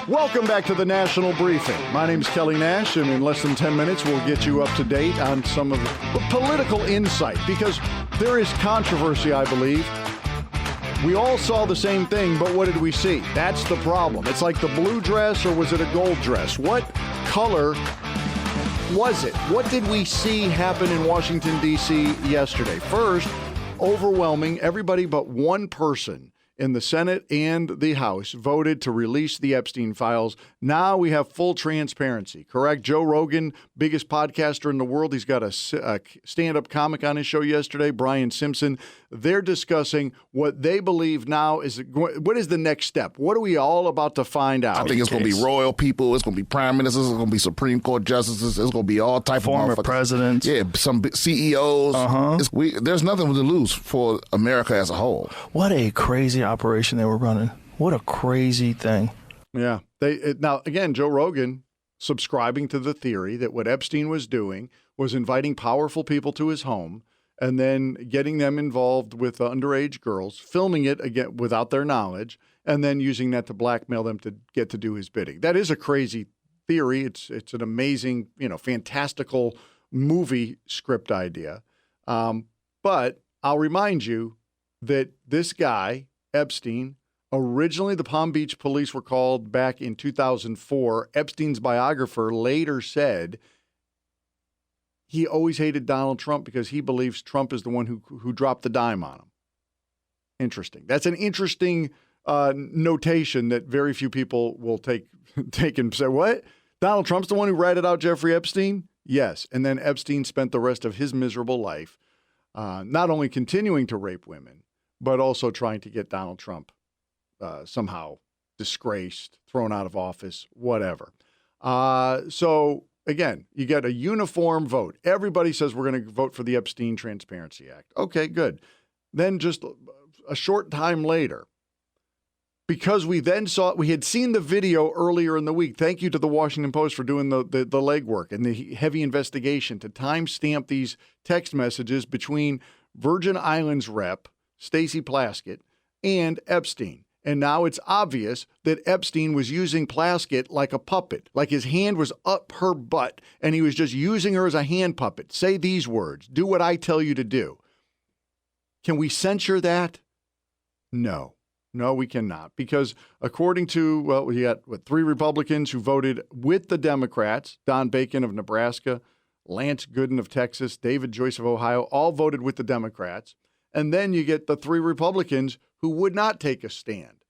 Welcome back to the National Briefing. My name's Kelly Nash, and in less than 10 minutes, we'll get you up to date on some of the political insight, because there is controversy, I believe. We all saw the same thing, but what did we see? That's the problem. It's like the blue dress, or was it a gold dress? What color was it? What did we see happen in Washington, D.C. yesterday? First, overwhelming, everybody but one person in the Senate and the House voted to release the Epstein files. Now we have full transparency, correct? Joe Rogan, biggest podcaster in the world. He's got a stand-up comic on his show yesterday, Brian Simpson. They're discussing what they believe now is, what is the next step? What are we all about to find out? I think it's going to be royal people. It's going to be prime ministers. It's going to be Supreme Court justices. It's going to be all type former of presidents. Yeah, some CEOs. There's nothing to lose for America as a whole. What a crazy operation they were running. What a crazy thing. Yeah. Now, again, Joe Rogan subscribing to the theory that what Epstein was doing was inviting powerful people to his home and then getting them involved with underage girls, filming it again without their knowledge, and then using that to blackmail them to get to do his bidding. That is a crazy theory. It's an amazing, fantastical movie script idea. But I'll remind you that this guy, Epstein, originally the Palm Beach police were called back in 2004. Epstein's biographer later said he always hated Donald Trump because he believes Trump is the one who dropped the dime on him. Interesting. That's an interesting notation that very few people will take and say, what? Donald Trump's the one who ratted out Jeffrey Epstein? Yes. And then Epstein spent the rest of his miserable life not only continuing to rape women, but also trying to get Donald Trump somehow disgraced, thrown out of office, whatever. So, again, you get a uniform vote. Everybody says we're going to vote for the Epstein Transparency Act. Okay, good. Then just a short time later, because we had seen the video earlier in the week. Thank you to the Washington Post for doing the legwork and the heavy investigation to timestamp these text messages between Virgin Islands rep Stacey Plaskett and Epstein. And now it's obvious that Epstein was using Plaskett like a puppet, like his hand was up her butt, and he was just using her as a hand puppet. Say these words. Do what I tell you to do. Can we censure that? No. No, we cannot. Because according to, we got, 3 Republicans who voted with the Democrats, Don Bacon of Nebraska, Lance Gooden of Texas, David Joyce of Ohio, all voted with the Democrats. And then you get the 3 Republicans who would not take a stand.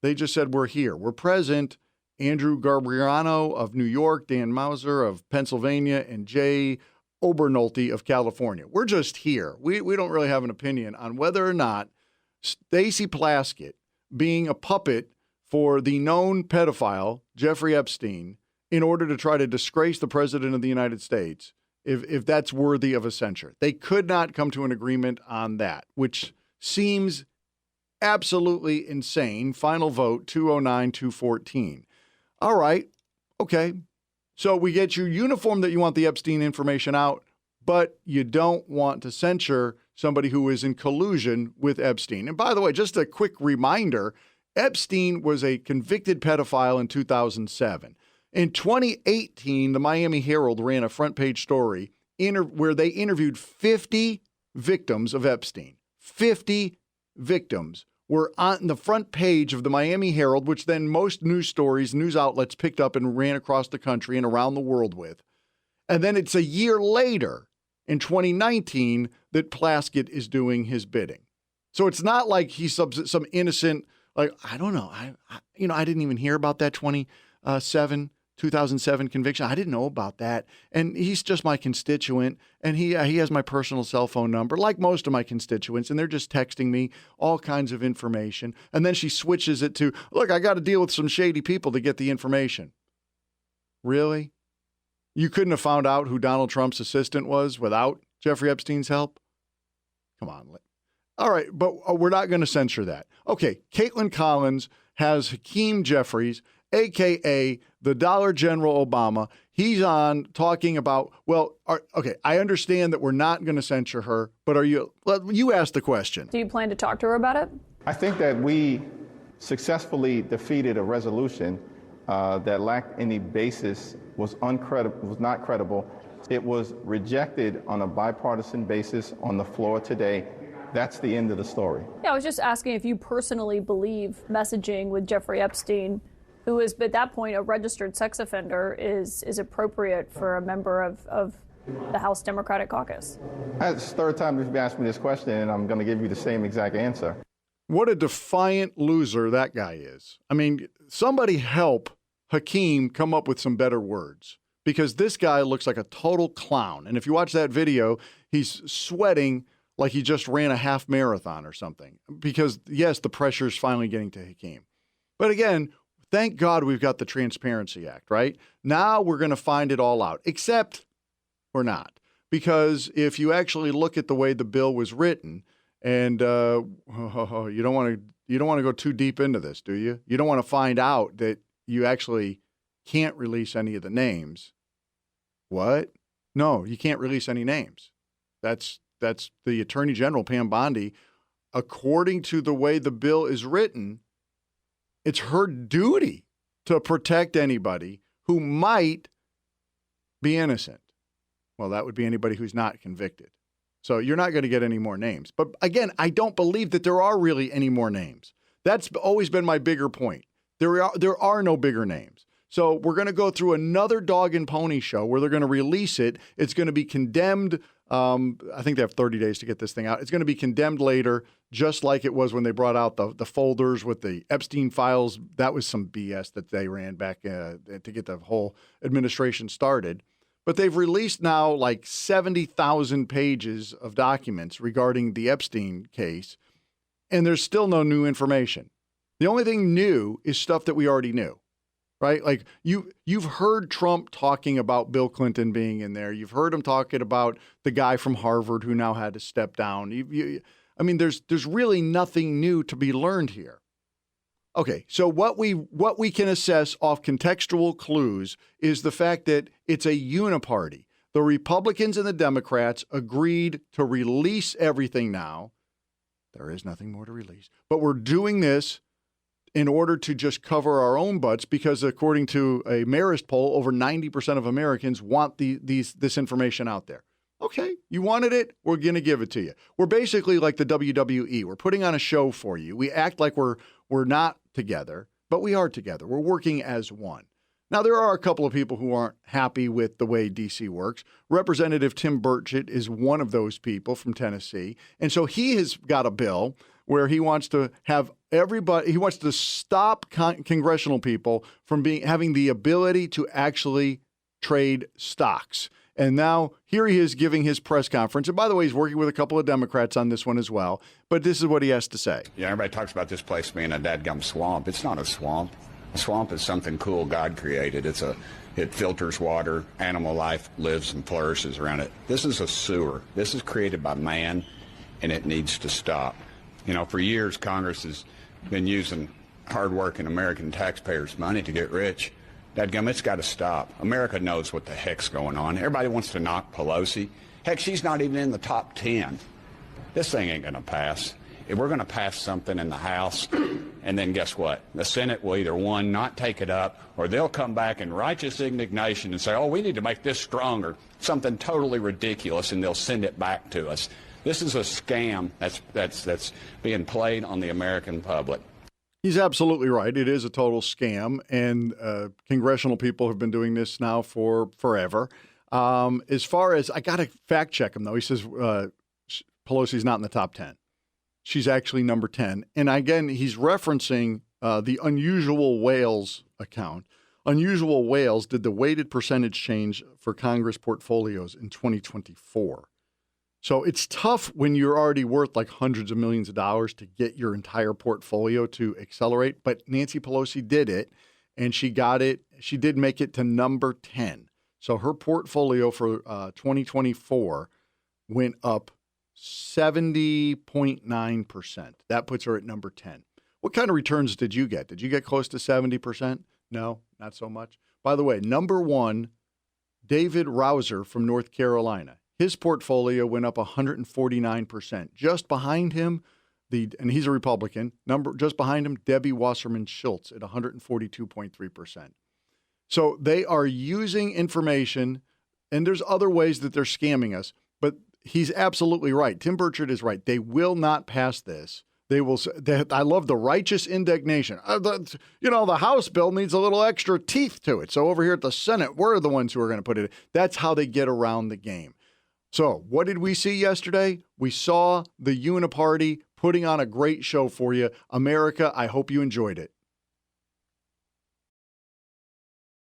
They just said, we're here. We're present. Andrew Garbriano of New York, Dan Mauser of Pennsylvania, and Jay Obernolte of California. We're just here. We don't really have an opinion on whether or not Stacey Plaskett being a puppet for the known pedophile, Jeffrey Epstein, in order to try to disgrace the president of the United States, if that's worthy of a censure. They could not come to an agreement on that, which seems absolutely insane. Final vote, 209-214. All right. Okay. So we get you uniform that you want the Epstein information out, but you don't want to censure somebody who is in collusion with Epstein. And by the way, just a quick reminder, Epstein was a convicted pedophile in 2007. In 2018, the Miami Herald ran a front page story where they interviewed 50 victims of Epstein. 50 victims were on the front page of the Miami Herald, which then most news outlets picked up and ran across the country and around the world with. And then it's a year later, in 2019, that Plaskett is doing his bidding. So it's not like he's some innocent, like, I don't know. I didn't even hear about that 2007 conviction. I didn't know about that. And he's just my constituent, and he has my personal cell phone number, like most of my constituents, and they're just texting me all kinds of information. And then she switches it to, look, I got to deal with some shady people to get the information. Really? You couldn't have found out who Donald Trump's assistant was without Jeffrey Epstein's help? Come on. All right, but we're not going to censor that. Okay, Caitlin Collins has Hakeem Jeffries, a.k.a. the Dollar General Obama. He's on talking about, I understand that we're not going to censure her, but you asked the question. Do you plan to talk to her about it? I think that we successfully defeated a resolution that lacked any basis, was not credible. It was rejected on a bipartisan basis on the floor today. That's the end of the story. Yeah, I was just asking if you personally believe messaging with Jeffrey Epstein, who is at that point a registered sex offender, is appropriate for a member of the House Democratic Caucus. That's the third time you've asked me this question, and I'm going to give you the same exact answer. What a defiant loser that guy is. I mean, somebody help Hakeem come up with some better words, because this guy looks like a total clown. And if you watch that video, he's sweating like he just ran a half marathon or something, because, yes, the pressure is finally getting to Hakeem. But again, thank God we've got the Transparency Act, right? Now we're going to find it all out, except we're not. Because if you actually look at the way the bill was written, and you don't want to go too deep into this, do you? You don't want to find out that you actually can't release any of the names. What? No, you can't release any names. That's the Attorney General, Pam Bondi. According to the way the bill is written, it's her duty to protect anybody who might be innocent. Well, that would be anybody who's not convicted. So you're not going to get any more names. But again, I don't believe that there are really any more names. That's always been my bigger point. There are no bigger names. So we're going to go through another dog and pony show where they're going to release it. It's going to be condemned. I think they have 30 days to get this thing out. It's going to be condemned later, just like it was when they brought out the folders with the Epstein files. That was some BS that they ran back to get the whole administration started. But they've released now like 70,000 pages of documents regarding the Epstein case, and there's still no new information. The only thing new is stuff that we already knew, right? Like you've heard Trump talking about Bill Clinton being in there. You've heard him talking about the guy from Harvard who now had to step down. I mean, there's really nothing new to be learned here. Okay, so what we can assess off contextual clues is the fact that it's a uniparty. The Republicans and the Democrats agreed to release everything now. There is nothing more to release. But we're doing this in order to just cover our own butts because, according to a Marist poll, over 90% of Americans want this information out there. Okay, you wanted it, we're going to give it to you. We're basically like the WWE. We're putting on a show for you. We act like we're not together, but we are together. We're working as one. Now, there are a couple of people who aren't happy with the way D.C. works. Representative Tim Burchett is one of those people from Tennessee. And so he has got a bill where he wants to have he wants to stop congressional people from having the ability to actually trade stocks. And now here he is giving his press conference. And by the way, he's working with a couple of Democrats on this one as well. But this is what he has to say. Yeah, everybody talks about this place being a dadgum swamp. It's not a swamp. A swamp is something cool God created. It filters water. Animal life lives and flourishes around it. This is a sewer. This is created by man, and it needs to stop. You know, for years, Congress has been using hardworking American taxpayers' money to get rich. Dadgum, it's got to stop. America knows what the heck's going on. Everybody wants to knock Pelosi. Heck, she's not even in the top 10. This thing ain't going to pass. If we're going to pass something in the House, and then guess what? The Senate will either, one, not take it up, or they'll come back in righteous indignation and say, oh, we need to make this stronger, something totally ridiculous, and they'll send it back to us. This is a scam that's being played on the American public. He's absolutely right. It is a total scam, and congressional people have been doing this now for forever. As far as, I got to fact check him, though. He says Pelosi's not in the top 10. She's actually number 10. And again, he's referencing the Unusual Whales account. Unusual Whales did the weighted percentage change for Congress portfolios in 2024. So it's tough when you're already worth like hundreds of millions of dollars to get your entire portfolio to accelerate. But Nancy Pelosi did it, and she got it. She did make it to number 10. So her portfolio for 2024 went up 70.9%. That puts her at number 10. What kind of returns did you get? Did you get close to 70%? No, not so much. By the way, number 1, David Rouser from North Carolina. His portfolio went up 149%. Just behind him, and he's a Republican, just behind him, Debbie Wasserman Schultz at 142.3%. So they are using information, and there's other ways that they're scamming us. But he's absolutely right. Tim Burchard is right. They will not pass this. They will. I love the righteous indignation. The House bill needs a little extra teeth to it. So over here at the Senate, we're the ones who are going to put it. That's how they get around the game. So what did we see yesterday? We saw the Uniparty putting on a great show for you. America, I hope you enjoyed it.